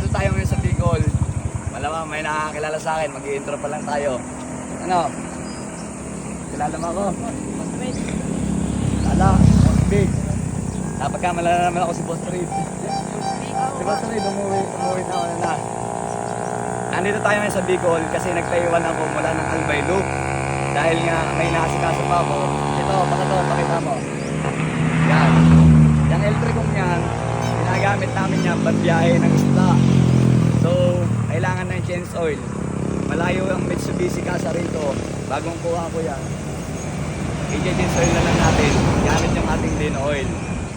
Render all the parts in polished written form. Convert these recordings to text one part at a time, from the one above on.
tayo ngayon sa Bicol. Malamang may nakakilala sa akin, mag-i-intro pa lang tayo. Ano? Kilala mo ako? Kilala, Boss Big. Napagkamalala naman ako si Boss Reed. Si Boss Reed, umuwi na ako na. Nandito tayo ngayon sa Bicol kasi nagtayuan ako mula ng Albay Loop. Dahil nga may nakasikaso pa ako. Ito, baka to, pakita mo. Yan. Yung L3 kong yan, ginagamit namin yan pagbiyahe ng isla. So, kailangan ng change oil. Malayo ang Mitsubishi Casa rito. Bagong kuha ko yan. I-change oil na lang natin. Gamit yung ating Dino oil.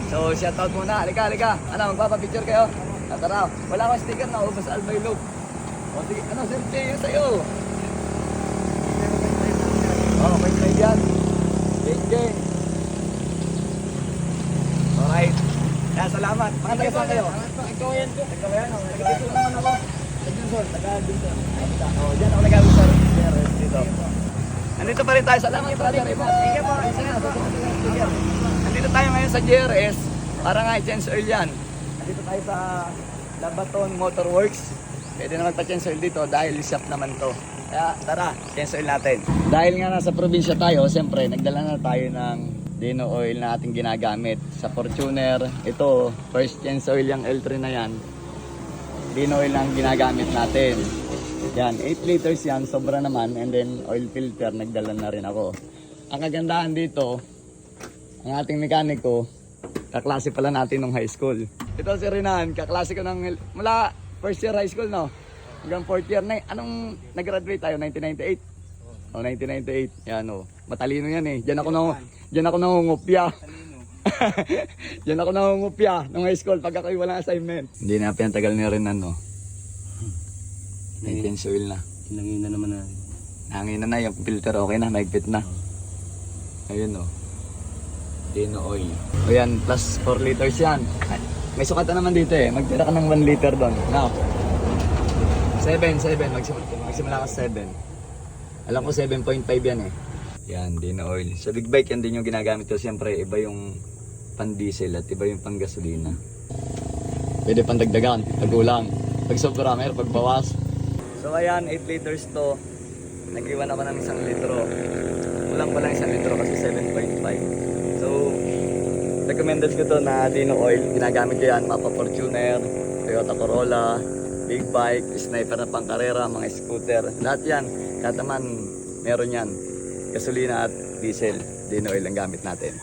So, shoutout muna. Halika, halika. Ano, magpapapicture kayo? Tara. Wala akong sticker na ubos Albay Loop. O sige, ano, selfie yun sa'yo. Oh, may try yan. Jeng. Alright. Kaya salamat. Mga taga saan kayo? Nagkawayan ko. Nagkawayan ako. Nagkadito naman ako. Nagdun, taga-Dun. Oh, dyan ako nag-awit sa dito. Nandito pa rin tayo. Salamat, brother. Sige po. Nandito tayo ngayon sa JRS. Para nga i-change oil yan. Nandito tayo sa Labaton Motor Works. Pwede naman pa-change oil dito dahil shop naman to. Kaya tara, change oil natin. Dahil nga nasa probinsya tayo, siyempre nagdala na tayo ng Dino oil na ating ginagamit. Sa Fortuner, ito, first change oil yung L3 na yan. Dino oil lang ginagamit natin. Yan, 8 liters yan, sobra naman. And then oil filter, nagdala na rin ako. Ang kagandahan dito, ang ating mekaniko, kaklase pala natin nung high school. Ito si Renan, kaklase ko ng mula first year high school, no? Hanggang fourth year. Anong nag-graduate tayo? 1998? O, 1998. Yan, o. Matalino yan eh. Diyan ako nangungupya. Diyan ako nangungupya nung high school pag ako'y walang assignment. Hindi na pinatagal ni Renan, no? Change oil na. Hinangin na naman na. Hangin na yung filter, okay na, mahigpit na. Ayun, o. Dino oil. O yan, plus 4 liters yan. Ay, may sukatan naman dito eh. Magtira ka ng 1 liter doon. Now, 7. Magsimula ka 7. Alam ko 7.5 yan eh. Yan, Dino oil. Sa big bike yan din yung ginagamit ko. Siyempre, iba yung pan diesel at iba yung pan gasolina. Pwede pang dagdagan, pag ulang. Pag sobra, mayroon pag bawas. So ayan, 8 liters to. Nag-iwan ako ng 1 litro. Kulang pa lang 1 litro kasi 7.5. So, recommended ko to na Dino oil. Ginagamit ko yan, mapa Fortuner, Toyota Corolla, big bike, sniper na pangkarera, mga scooter. Lahat yan, kahit naman meron yan. Gasolina at diesel, Dino oil ang gamit natin.